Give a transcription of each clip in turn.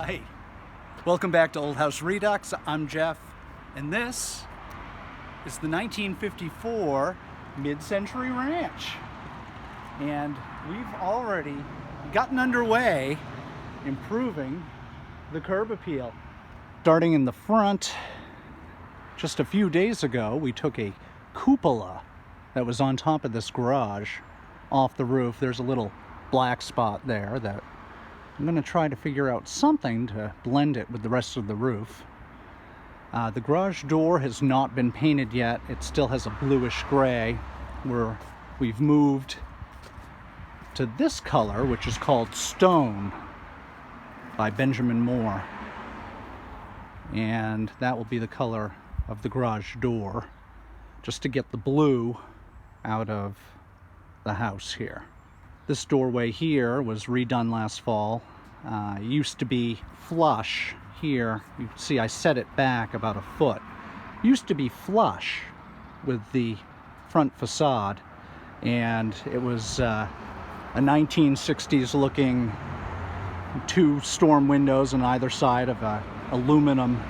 Hi, welcome back to Old House Redux. I'm Jeff, and this is the 1954 Mid-Century Ranch. And we've already gotten underway improving the curb appeal. Starting in the front, just a few days ago, we took a cupola that was on top of this garage off the roof. There's a little black spot there that I'm going to try to figure out something to blend it with the rest of the roof. The garage door has not been painted yet. It still has a bluish gray, where we've moved to this color, which is called Stone by Benjamin Moore. And that will be the color of the garage door, just to get the blue out of the house here. This doorway here was redone last fall. It used to be flush here. You can see I set it back about a foot. It used to be flush with the front facade, and it was a 1960s looking 2 storm windows on either side of a aluminum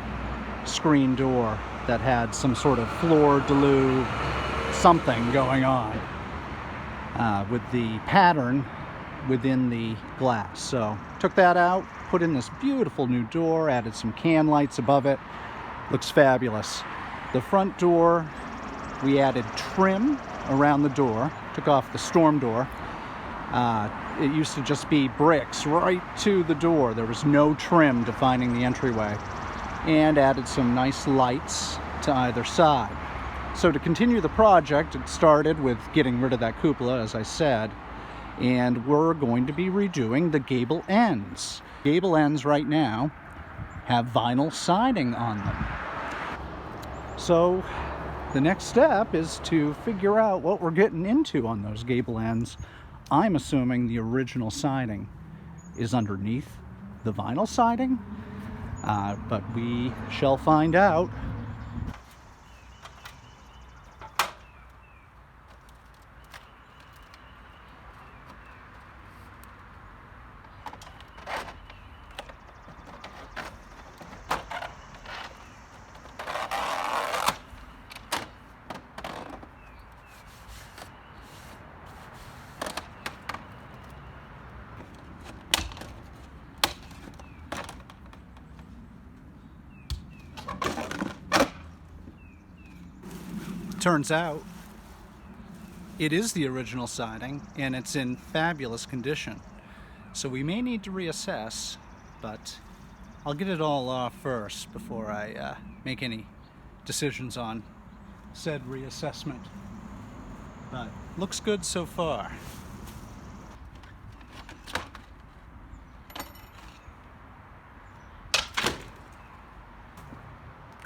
screen door that had some sort of floor-de-luve something going on with the pattern within the glass. So took that out, put in this beautiful new door, added some can lights above it. Looks fabulous. The front door, we added trim around the door, took off the storm door. It used to just be bricks right to the door. There was no trim defining the entryway, and added some nice lights to either side. So to continue the project, it started with getting rid of that cupola, as I said, and we're going to be redoing the gable ends. Gable ends right now have vinyl siding on them. So the next step is to figure out what we're getting into on those gable ends. I'm assuming the original siding is underneath the vinyl siding, but we shall find out. Turns out it is the original siding, and it's in fabulous condition. So we may need to reassess, but I'll get it all off first before I make any decisions on said reassessment. But looks good so far.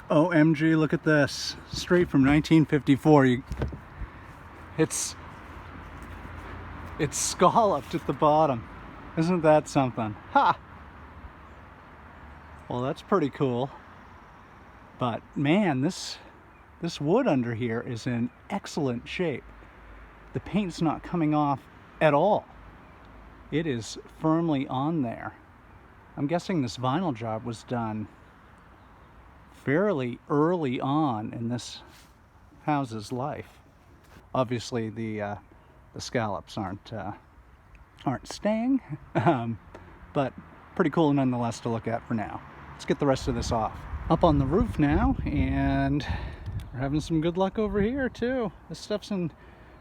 OMG, look at this. Straight from 1954. It's scalloped at the bottom. Isn't that something? Ha! Well, that's pretty cool. But man, this wood under here is in excellent shape. The paint's not coming off at all. It is firmly on there. I'm guessing this vinyl job was done fairly early on in this house's life. Obviously the scallops aren't staying, but pretty cool nonetheless to look at for now. Let's get the rest of this off. Up on the roof now, and we're having some good luck over here too. This stuff's in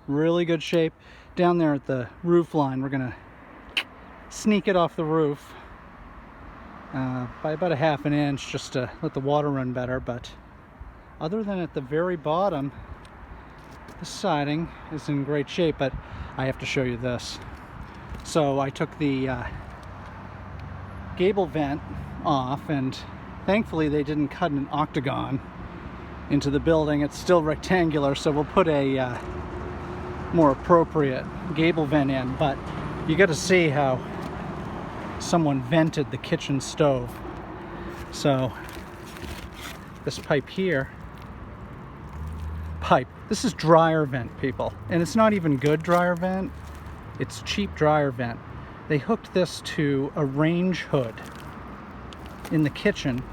really good shape. Down there at the roof line, we're gonna sneak it off the roof by about a ½ inch, just to let the water run better. But other than at the very bottom, the siding is in great shape. But I have to show you this. So I took the gable vent off, and thankfully they didn't cut an octagon into the building. It's still rectangular, so we'll put a more appropriate gable vent in. But you got to see how someone vented the kitchen stove. So this pipe here, this is dryer vent, people, and it's not even good dryer vent. It's cheap dryer vent. They hooked this to a range hood in the kitchen.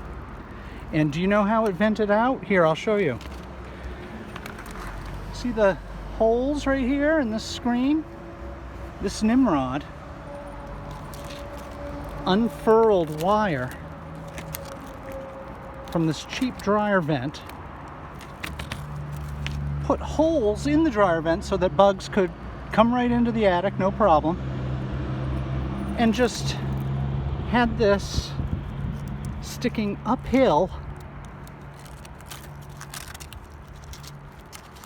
And do you know how it vented out? Here, I'll show you. See the holes right here in this screen? This Nimrod unfurled wire from this cheap dryer vent, put holes in the dryer vent so that bugs could come right into the attic, no problem, and just had this sticking uphill,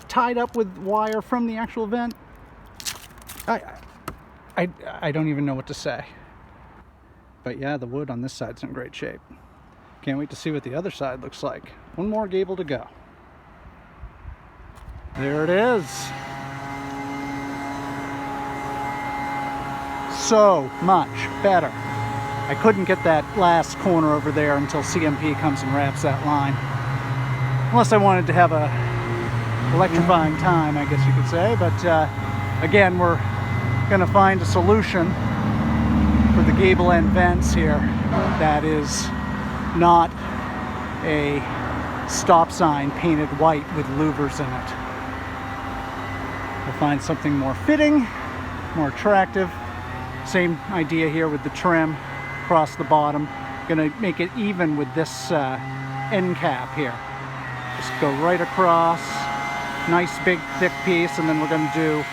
tied up with wire from the actual vent. I don't even know what to say. But yeah, the wood on this side's in great shape. Can't wait to see what the other side looks like. One more gable to go. There it is. So much better. I couldn't get that last corner over there until CMP comes and wraps that line. Unless I wanted to have a electrifying time, I guess you could say. But again, we're gonna find a solution for the gable end vents here that is not a stop sign painted white with louvers in it. We'll find something more fitting, more attractive. Same idea here with the trim across the bottom. Gonna make it even with this end cap here. Just go right across, nice big thick piece, and then we're gonna do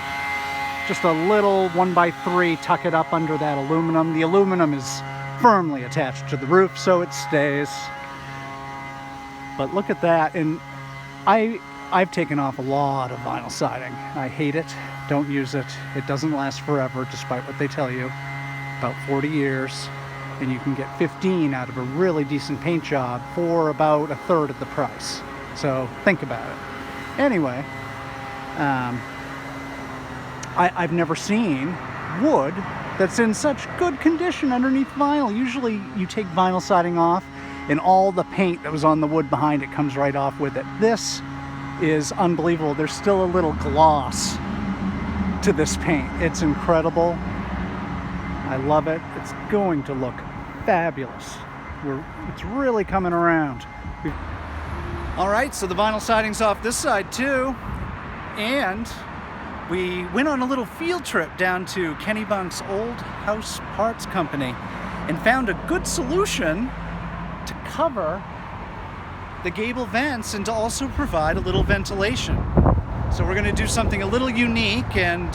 just a little 1x3, tuck it up under that aluminum. The aluminum is firmly attached to the roof, so it stays. But look at that, and I've taken off a lot of vinyl siding. I hate it, don't use it. It doesn't last forever, despite what they tell you. About 40 years, and you can get 15 out of a really decent paint job for about a third of the price. So think about it. Anyway, I've never seen wood that's in such good condition underneath vinyl. Usually you take vinyl siding off and all the paint that was on the wood behind it comes right off with it. This is unbelievable. There's still a little gloss to this paint. It's incredible. I love it. It's going to look fabulous. It's really coming around. All right, so the vinyl siding's off this side too, and we went on a little field trip down to Kennebunk's Old House Parts Company and found a good solution to cover the gable vents and to also provide a little ventilation. So we're going to do something a little unique and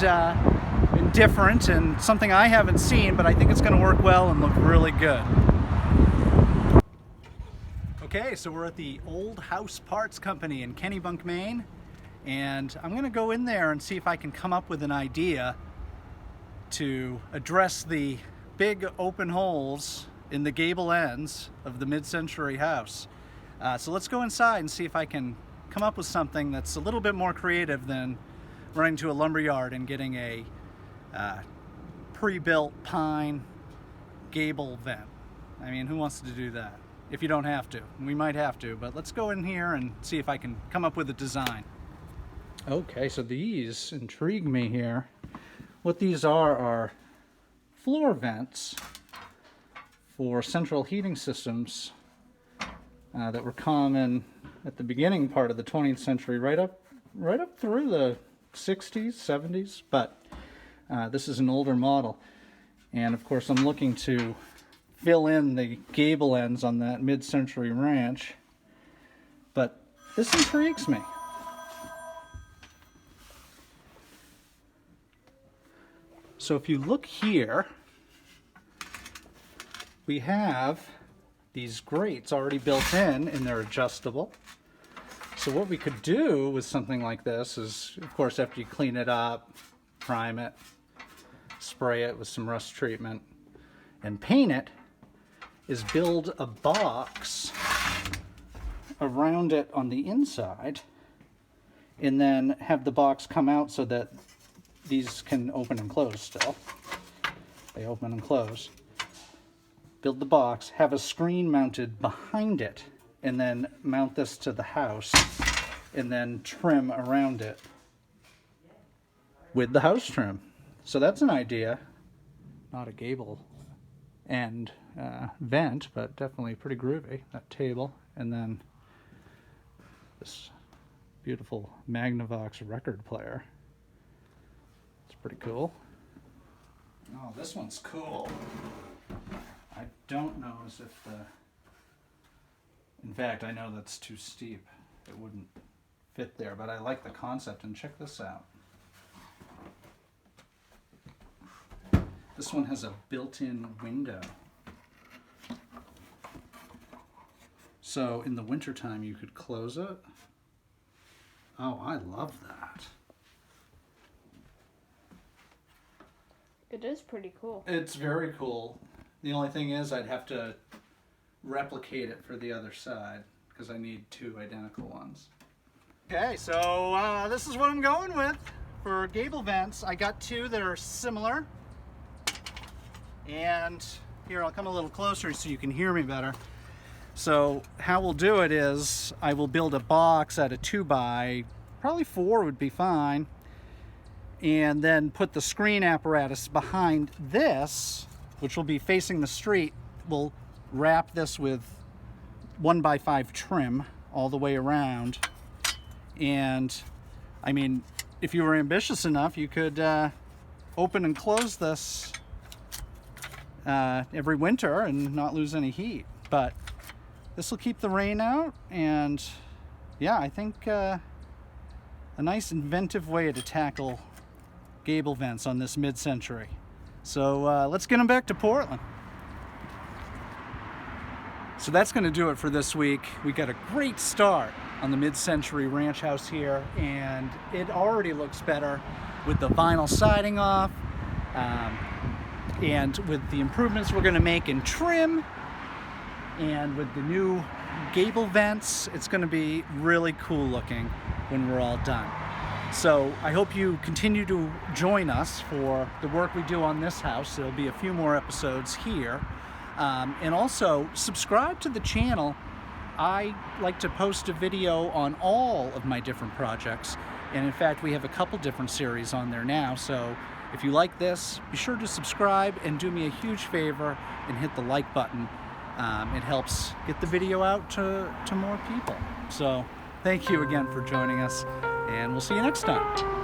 different, and something I haven't seen, but I think it's going to work well and look really good. Okay, so we're at the Old House Parts Company in Kennebunk, Maine, and I'm going to go in there and see if I can come up with an idea to address the big open holes in the gable ends of the mid-century house. So let's go inside and see if I can come up with something that's a little bit more creative than running to a lumber yard and getting a pre-built pine gable vent. I mean, who wants to do that? If you don't have to. We might have to, but let's go in here and see if I can come up with a design. Okay, so these intrigue me here. What these are floor vents for central heating systems that were common at the beginning part of the 20th century, right up through the 60s, 70s, but this is an older model. And of course I'm looking to fill in the gable ends on that mid-century ranch, but this intrigues me. So if you look here, we have these grates already built in and they're adjustable. So what we could do with something like this is, of course, after you clean it up, prime it, spray it with some rust treatment, and paint it, is build a box around it on the inside and then have the box come out so that these can open and close still. They open and close. Build the box, have a screen mounted behind it, and then mount this to the house and then trim around it with the house trim. So that's an idea. Not a gable end vent, but definitely pretty groovy, that table. And then this beautiful Magnavox record player. It's pretty cool. Oh, this one's cool. I don't know as if the... In fact, I know that's too steep. It wouldn't fit there, but I like the concept, and check this out. This one has a built-in window. So in the wintertime you could close it. Oh, I love that. It is pretty cool. It's very cool. The only thing is I'd have to replicate it for the other side because I need two identical ones. Okay, so this is what I'm going with for gable vents. I got two that are similar. And here, I'll come a little closer so you can hear me better. So how we'll do it is I will build a box out of 2x, probably 4 would be fine, and then put the screen apparatus behind this, which will be facing the street. We'll wrap this with 1x5 trim all the way around. And I mean, if you were ambitious enough, you could open and close this every winter and not lose any heat. But this will keep the rain out, and yeah, I think a nice inventive way to tackle gable vents on this mid-century. So let's get them back to Portland. So that's going to do it for this week. We got a great start on the mid-century ranch house here, and it already looks better with the vinyl siding off. And with the improvements we're going to make in trim and with the new gable vents, it's going to be really cool looking when we're all done. So I hope you continue to join us for the work we do on this house. There'll be a few more episodes here. And also subscribe to the channel. I like to post a video on all of my different projects. And in fact, we have a couple different series on there now. So if you like this, be sure to subscribe and do me a huge favor and hit the like button. It helps get the video out to more people. So thank you again for joining us, and we'll see you next time.